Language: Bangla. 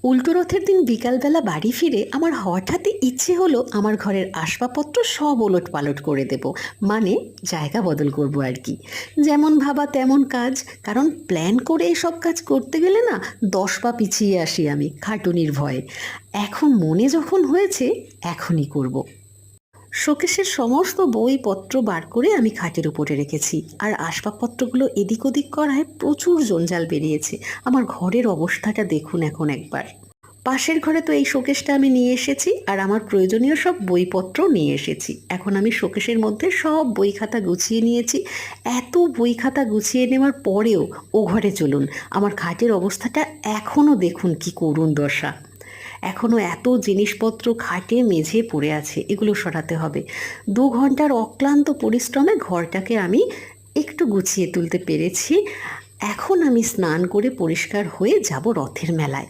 উল্টো রথের দিন বিকালবেলা বাড়ি ফিরে আমার হঠাৎই ইচ্ছে হলো আমার ঘরের আসবাবপত্র সব ওলট পালট করে দেব। মানে জায়গা বদল করব আর কি। যেমন ভাবা তেমন কাজ। কারণ প্ল্যান করে এসব কাজ করতে গেলে না 10 পা পিছিয়ে আসি আমি খাটুনির ভয়ে। এখন মনে যখন হয়েছে এখনই করব। শোকেসের সমস্ত বইপত্র বার করে আমি খাটের উপরে রেখেছি, আর আসবাবপত্রগুলো এদিক ওদিক করায় প্রচুর জঞ্জাল বেরিয়েছে। আমার ঘরের অবস্থাটা দেখুন এখন একবার। পাশের ঘরে তো এই শোকেসটা আমি নিয়ে এসেছি, আর আমার প্রয়োজনীয় সব বইপত্র নিয়ে এসেছি। এখন আমি শোকেসের মধ্যে সব বই খাতা গুছিয়ে নিয়েছি। এত বই খাতা গুছিয়ে নেওয়ার পরেও ও ঘরে চলুন, আমার খাটের অবস্থাটা এখনও দেখুন কি করুণ দশা। এখনও এত জিনিসপত্র খাটে মেঝে পড়ে আছে, এগুলো সরাতে হবে। 2 ঘন্টার অক্লান্ত পরিশ্রমে ঘরটাকে আমি একটু গুছিয়ে তুলতে পেরেছি। এখন আমি স্নান করে পরিষ্কার হয়ে যাব রথের মেলায়।